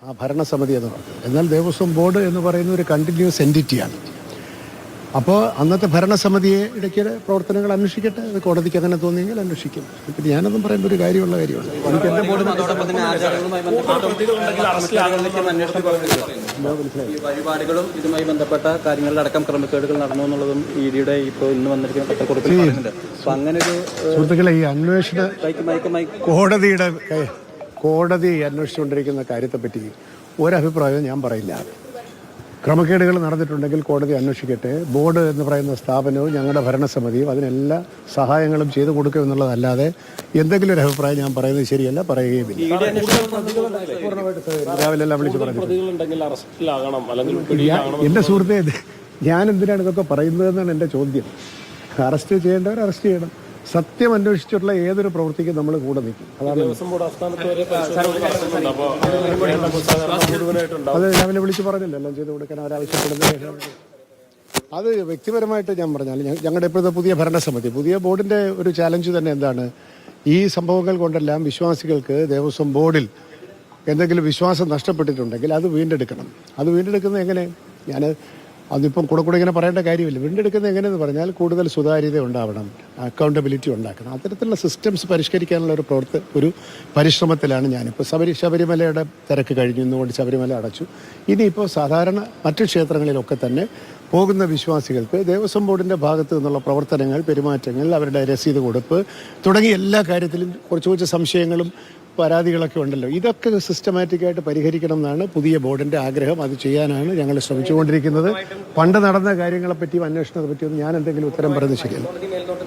ആ ഭരണസമിതി എന്ന് പറഞ്ഞത്. എന്നാൽ ദേവസ്വം ബോർഡ് എന്ന് പറയുന്ന ഒരു കണ്ടിന്യൂസ് എൻറ്റിറ്റിയാണ്. അപ്പോൾ അന്നത്തെ ഭരണസമിതിയെ ഇടയ്ക്ക് പ്രവർത്തനങ്ങൾ അന്വേഷിക്കട്ടെ. അത് കോടതിക്ക് അങ്ങനെ തോന്നിയെങ്കിൽ അന്വേഷിക്കും. പിന്നെ ഞാനൊന്നും പറയേണ്ട ഒരു കാര്യമുള്ള കാര്യമുണ്ട്. എനിക്ക് എൻ്റെ ബോർഡിന് വഴിപാടുകളും ഇതുമായി ബന്ധപ്പെട്ട കാര്യങ്ങളിലടക്കം ക്രമക്കേടുകൾ നടന്നു എന്നുള്ളതും ഇഡിയുടെ ഇപ്പോൾ ഇന്ന് വന്നിരിക്കുന്ന പത്രക്കുറിപ്പിൽ പറയുന്നുണ്ട്. അപ്പൊ അങ്ങനെ ഒരു സുഹൃത്തുക്കളെ, ഈ അന്വേഷണ കോടതി അന്വേഷിച്ചുകൊണ്ടിരിക്കുന്ന കാര്യത്തെപ്പറ്റി ഒരഭിപ്രായവും ഞാൻ പറയില്ല. ക്രമക്കേടുകൾ നടന്നിട്ടുണ്ടെങ്കിൽ കോടതി അന്വേഷിക്കട്ടെ. ബോർഡ് എന്ന് പറയുന്ന സ്ഥാപനവും ഞങ്ങളുടെ ഭരണസമിതിയും അതിനെല്ലാ സഹായങ്ങളും ചെയ്തു കൊടുക്കും എന്നുള്ളതല്ലാതെ എന്തെങ്കിലും ഒരു അഭിപ്രായം ഞാൻ പറയുന്നത് ശരിയല്ല, പറയുകയുമില്ല. രാവിലെ എല്ലാം വിളിച്ച് പറഞ്ഞു. എൻ്റെ സുഹൃത്തെ, ഞാൻ എന്തിനാണ് ഇതൊക്കെ പറയുന്നതെന്നാണ് എൻ്റെ ചോദ്യം. അറസ്റ്റ് ചെയ്യേണ്ടവർ അറസ്റ്റ് ചെയ്യണം. സത്യം അന്വേഷിച്ചിട്ടുള്ള ഏതൊരു പ്രവൃത്തിക്കും നമ്മൾ കൂടെ നിൽക്കും. അതാണ് അത് രാവിലെ വിളിച്ച് പറഞ്ഞല്ലോ, എല്ലാം ചെയ്ത് കൊടുക്കാൻ അവരാവശ്യപ്പെടുന്നത്. അത് വ്യക്തിപരമായിട്ട് ഞാൻ പറഞ്ഞാൽ ഞങ്ങളുടെ ഇപ്പോഴത്തെ പുതിയ ഭരണസമിതി, പുതിയ ബോർഡിൻ്റെ ഒരു ചാലഞ്ച് തന്നെ എന്താണ്, ഈ സംഭവങ്ങൾ കൊണ്ടെല്ലാം വിശ്വാസികൾക്ക് ദേവസ്വം ബോർഡിൽ എന്തെങ്കിലും വിശ്വാസം നഷ്ടപ്പെട്ടിട്ടുണ്ടെങ്കിൽ അത് വീണ്ടെടുക്കണം. അത് വീണ്ടെടുക്കുന്നത് എങ്ങനെ? ഞാൻ അതിപ്പം കൂടെ ഇങ്ങനെ പറയേണ്ട കാര്യമില്ല. വീണ്ടെടുക്കുന്നത് എങ്ങനെയെന്ന് പറഞ്ഞാൽ കൂടുതൽ സുതാര്യത ഉണ്ടാവണം, അക്കൗണ്ടബിലിറ്റി ഉണ്ടാക്കണം. അത്തരത്തിലുള്ള സിസ്റ്റംസ് പരിഷ്കരിക്കാനുള്ള ഒരു പരിശ്രമത്തിലാണ് ഞാനിപ്പോൾ. ശബരിമലയുടെ തിരക്ക് കഴിഞ്ഞു, ഇന്നുകൊണ്ട് ശബരിമല അടച്ചു. ഇനിയിപ്പോൾ സാധാരണ മറ്റു ക്ഷേത്രങ്ങളിലൊക്കെ തന്നെ പോകുന്ന വിശ്വാസികൾക്ക് ദേവസ്വം ബോർഡിൻ്റെ ഭാഗത്തു നിന്നുള്ള പ്രവർത്തനങ്ങൾ, പെരുമാറ്റങ്ങൾ, അവരുടെ രസീത് കൊടുപ്പ് തുടങ്ങിയ എല്ലാ കാര്യത്തിലും കുറച്ച് സംശയങ്ങളും പരാതികളൊക്കെ ഉണ്ടല്ലോ. ഇതൊക്കെ സിസ്റ്റമാറ്റിക്കായിട്ട് പരിഹരിക്കണം എന്നാണ് പുതിയ ബോർഡിൻ്റെ ആഗ്രഹം. അത് ചെയ്യാനാണ് ഞങ്ങൾ ശ്രമിച്ചുകൊണ്ടിരിക്കുന്നത്. പണ്ട് നടന്ന കാര്യങ്ങളെപ്പറ്റിയും അന്വേഷണത്തെ പറ്റിയൊന്നും ഞാൻ എന്തെങ്കിലും ഉത്തരം പറയുന്നത് ശരിയല്ല.